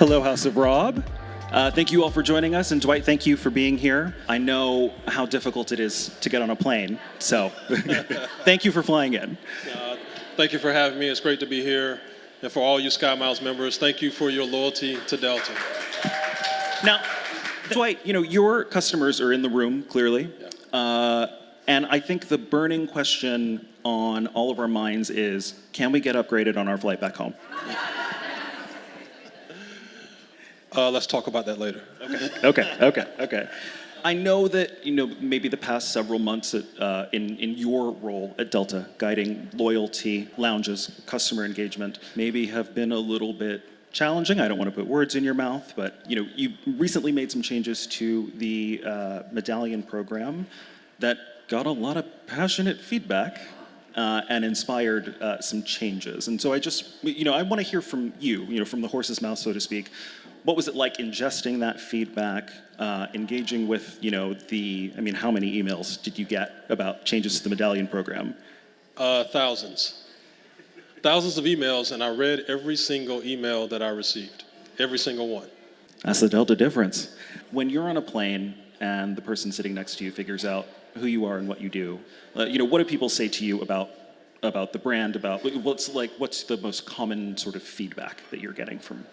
Hello, House of Robb. Thank you all for joining us, and Dwight, thank you for being here. I know how difficult it is to get on a plane, so thank you for flying in. Thank you for having me. It's great to be here. And for all you SkyMiles members, thank you for your loyalty to Delta. Now, Dwight, your customers are in the room, clearly. Yeah. And I think the burning question on all of our minds is, can we get upgraded on our flight back home? Let's talk about that later. Okay. I know that, maybe the past several months in your role at Delta, guiding loyalty, lounges, customer engagement, maybe have been a little bit challenging. I don't want to put words in your mouth, but, you recently made some changes to the medallion program that got a lot of passionate feedback and inspired some changes. And so I want to hear from you, from the horse's mouth, so to speak. What was it like ingesting that feedback, engaging with, how many emails did you get about changes to the medallion program? Thousands. Thousands of emails, and I read every single email that I received. Every single one. That's the Delta difference. When you're on a plane and the person sitting next to you figures out who you are and what you do, what do people say to you about the brand, about what's the most common sort of feedback that you're getting from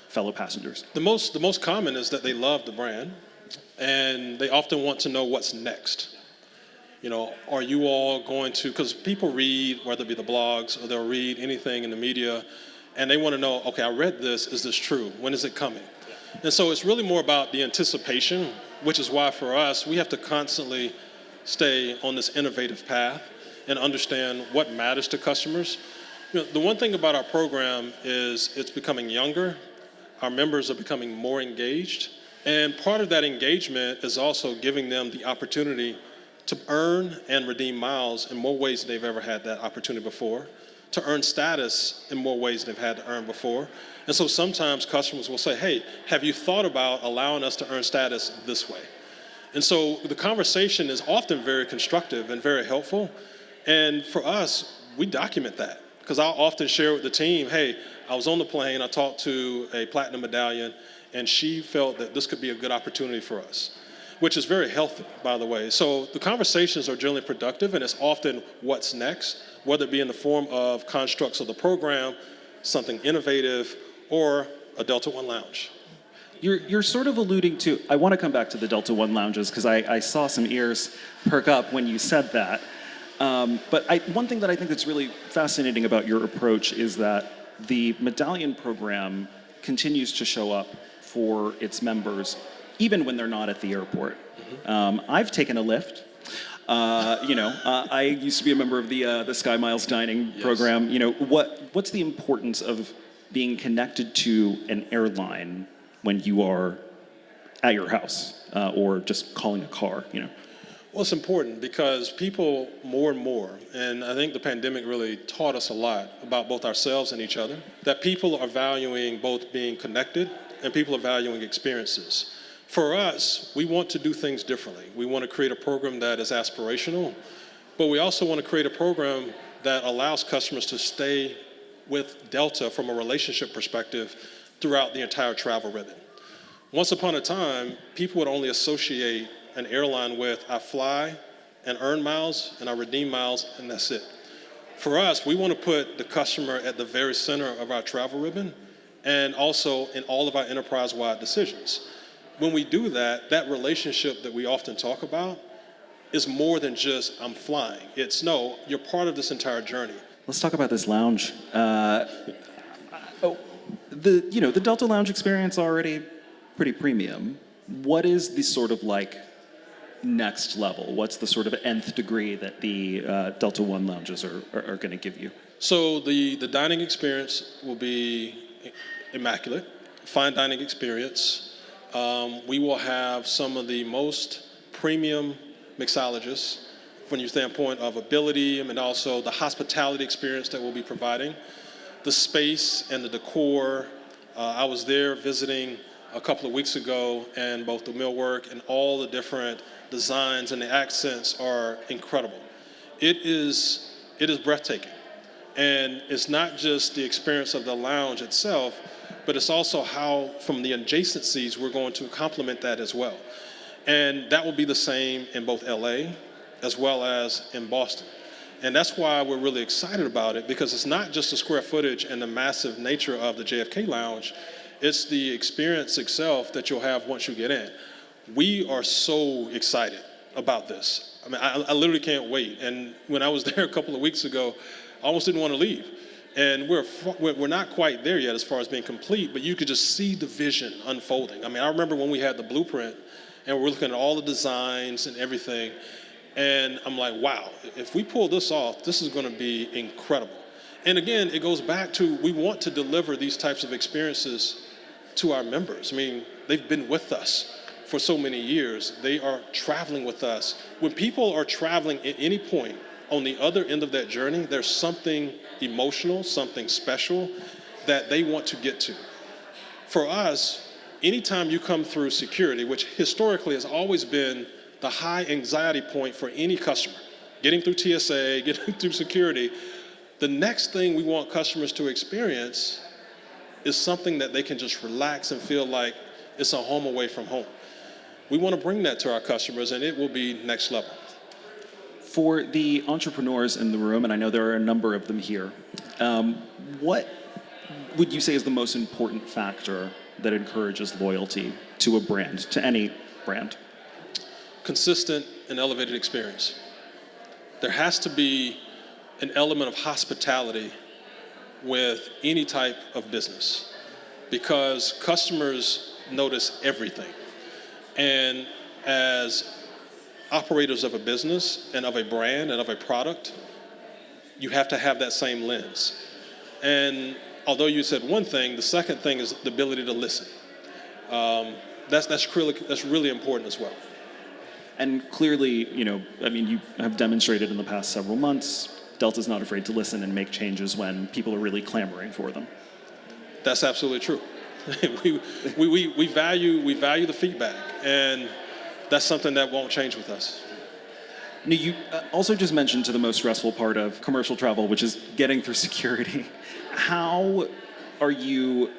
fellow passengers? The most common is that they love the brand, and they often want to know what's next. Are you all going to, because people read, whether it be the blogs or they'll read anything in the media, and they want to know, okay, I read this, is this true? When is it coming? And so it's really more about the anticipation, which is why for us, we have to constantly stay on this innovative path and understand what matters to customers. The one thing about our program is it's becoming younger. Our members are becoming more engaged. And part of that engagement is also giving them the opportunity to earn and redeem miles in more ways than they've ever had that opportunity before, to earn status in more ways than they've had to earn before. And so sometimes customers will say, hey, have you thought about allowing us to earn status this way? And so the conversation is often very constructive and very helpful. And for us, we document that, because I'll often share with the team, hey, I was on the plane, I talked to a platinum medallion, and she felt that this could be a good opportunity for us, which is very healthy, by the way. So the conversations are generally productive, and it's often what's next, whether it be in the form of constructs of the program, something innovative, or a Delta One lounge. You're sort of alluding to, I want to come back to the Delta One lounges, because I saw some ears perk up when you said that. But one thing that I think that's really fascinating about your approach is that the medallion program continues to show up for its members, even when they're not at the airport. Mm-hmm. I've taken a Lyft. I used to be a member of the SkyMiles dining program. What's the importance of being connected to an airline when you are at your house or just calling a car? Well, it's important because people more and more, and I think the pandemic really taught us a lot about both ourselves and each other, that people are valuing both being connected and people are valuing experiences. For us, we want to do things differently. We want to create a program that is aspirational, but we also want to create a program that allows customers to stay with Delta from a relationship perspective throughout the entire travel ribbon. Once upon a time, people would only associate an airline with I fly and earn miles and I redeem miles, and that's it. For us, we want to put the customer at the very center of our travel ribbon and also in all of our enterprise-wide decisions. When we do that, that relationship that we often talk about is more than just I'm flying. It's no, you're part of this entire journey. Let's talk about this lounge. The Delta Lounge experience already pretty premium. What is the sort of next level? What's the sort of nth degree that the Delta One lounges are going to give you? So the dining experience will be immaculate, fine dining experience. We will have some of the most premium mixologists from your standpoint of ability and also the hospitality experience that we'll be providing. The space and the decor. I was there visiting a couple of weeks ago, and both the millwork and all the different designs and the accents are incredible. It is breathtaking. And it's not just the experience of the lounge itself, but it's also how, from the adjacencies, we're going to complement that as well. And that will be the same in both LA as well as in Boston. And that's why we're really excited about it, because it's not just the square footage and the massive nature of the JFK Lounge, it's the experience itself that you'll have once you get in. We are so excited about this. I mean, I literally can't wait. And when I was there a couple of weeks ago, I almost didn't want to leave. And we're not quite there yet as far as being complete, but you could just see the vision unfolding. I mean, I remember when we had the blueprint and we're looking at all the designs and everything, and I'm like, wow, if we pull this off, this is going to be incredible. And again, it goes back to, we want to deliver these types of experiences to our members. I mean, they've been with us for so many years. They are traveling with us. When people are traveling at any point on the other end of that journey, there's something emotional, something special that they want to get to. For us, anytime you come through security, which historically has always been the high anxiety point for any customer, getting through TSA, getting through security, the next thing we want customers to experience is something that they can just relax and feel like it's a home away from home. We want to bring that to our customers, and it will be next level. For the entrepreneurs in the room, and I know there are a number of them here, what would you say is the most important factor that encourages loyalty to a brand, to any brand? Consistent and elevated experience. There has to be an element of hospitality with any type of business, because customers notice everything. And as operators of a business and of a brand and of a product, you have to have that same lens. And although you said one thing, the second thing is the ability to listen. That's really important as well. And clearly, you have demonstrated in the past several months, Delta's not afraid to listen and make changes when people are really clamoring for them. That's absolutely true. we value the feedback, and that's something that won't change with us. Now, you also just mentioned to the most stressful part of commercial travel, which is getting through security. How are you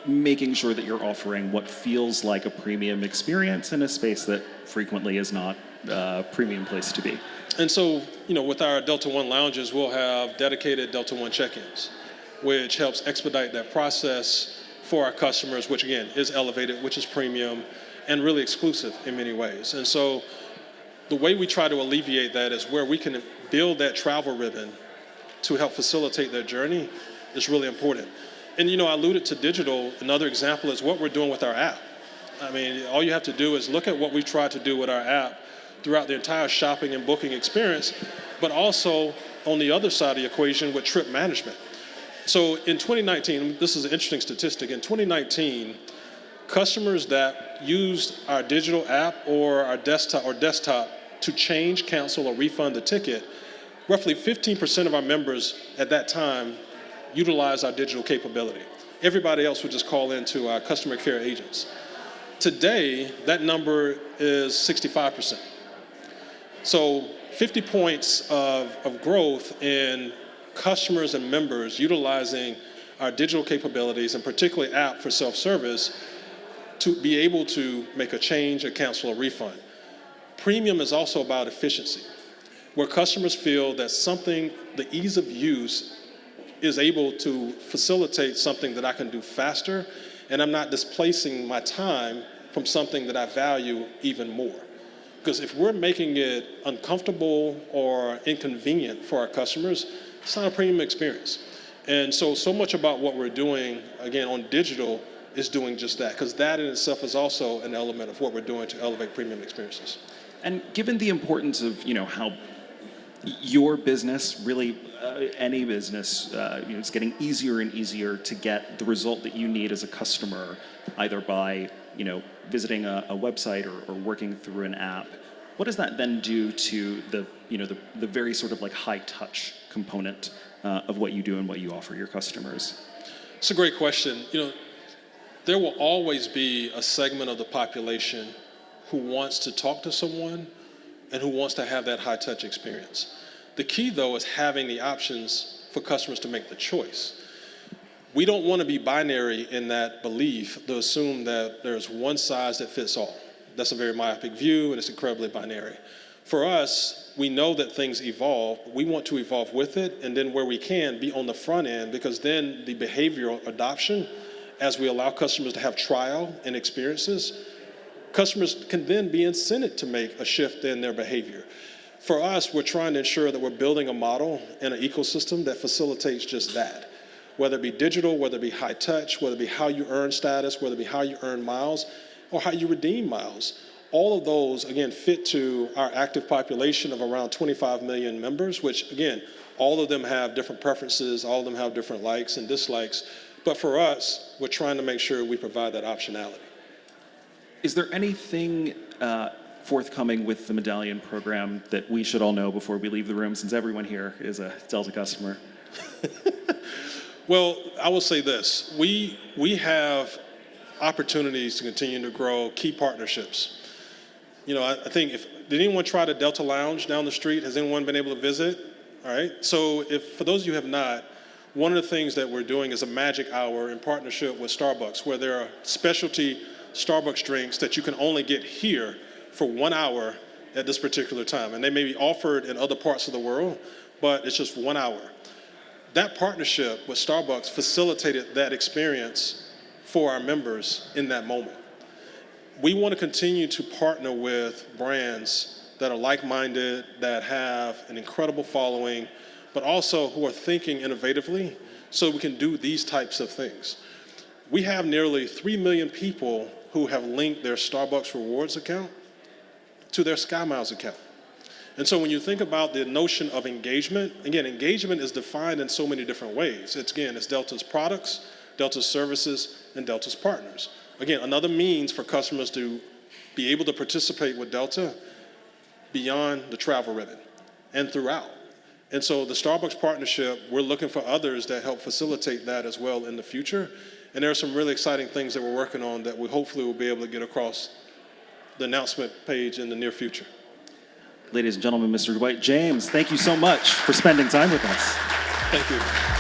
making sure that you're offering what feels like a premium experience in a space that frequently is not a premium place to be? And so, with our Delta One lounges, we'll have dedicated Delta One check-ins, which helps expedite that process for our customers, which again is elevated, which is premium, and really exclusive in many ways. And so the way we try to alleviate that is where we can build that travel ribbon to help facilitate their journey is really important. And I alluded to digital. Another example is what we're doing with our app. I mean, all you have to do is look at what we tried to do with our app throughout the entire shopping and booking experience, but also on the other side of the equation with trip management. So in 2019, this is an interesting statistic. In 2019, customers that used our digital app or our desktop to change, cancel, or refund the ticket, roughly 15% of our members at that time utilized our digital capability. Everybody else would just call into our customer care agents. Today, that number is 65%. So 50 points of growth in customers and members utilizing our digital capabilities, and particularly app for self-service, to be able to make a change, a cancel, a refund. Premium is also about efficiency, where customers feel that the ease of use is able to facilitate something that I can do faster, and I'm not displacing my time from something that I value even more. Because if we're making it uncomfortable or inconvenient for our customers, it's not a premium experience. And so much about what we're doing, again, on digital is doing just that, because that in itself is also an element of what we're doing to elevate premium experiences. And given the importance of, how your business, really any business, it's getting easier and easier to get the result that you need as a customer, either by, visiting a website or working through an app. What does that then do to the very sort of like high touch component of what you do and what you offer your customers? It's a great question. There will always be a segment of the population who wants to talk to someone and who wants to have that high touch experience. The key, though, is having the options for customers to make the choice. We don't want to be binary in that belief to assume that there's one size that fits all. That's a very myopic view, and it's incredibly binary. For us, we know that things evolve. We want to evolve with it, and then where we can, be on the front end, because then the behavioral adoption, as we allow customers to have trial and experiences, customers can then be incented to make a shift in their behavior. For us, we're trying to ensure that we're building a model and an ecosystem that facilitates just that. Whether it be digital, whether it be high touch, whether it be how you earn status, whether it be how you earn miles, or how you redeem miles. All of those, again, fit to our active population of around 25 million members, which, again, all of them have different preferences, all of them have different likes and dislikes. But for us, we're trying to make sure we provide that optionality. Is there anything forthcoming with the Medallion program that we should all know before we leave the room, since everyone here is a Delta customer? Well, I will say this. We have opportunities to continue to grow key partnerships. You know, I think did anyone try the Delta Lounge down the street? Has anyone been able to visit? All right. So for those of you who have not, one of the things that we're doing is a magic hour in partnership with Starbucks, where there are specialty Starbucks drinks that you can only get here for 1 hour at this particular time. And they may be offered in other parts of the world, but it's just 1 hour. That partnership with Starbucks facilitated that experience for our members in that moment. We want to continue to partner with brands that are like-minded, that have an incredible following, but also who are thinking innovatively so we can do these types of things. We have nearly 3 million people who have linked their Starbucks rewards account to their SkyMiles account. And so when you think about the notion of engagement, again, engagement is defined in so many different ways. It's Delta's products, Delta's services, and Delta's partners. Again, another means for customers to be able to participate with Delta beyond the travel ribbon and throughout. And so the Starbucks partnership, we're looking for others that help facilitate that as well in the future. And there are some really exciting things that we're working on that we hopefully will be able to get across the announcement page in the near future. Ladies and gentlemen, Mr. Dwight James, thank you so much for spending time with us. Thank you.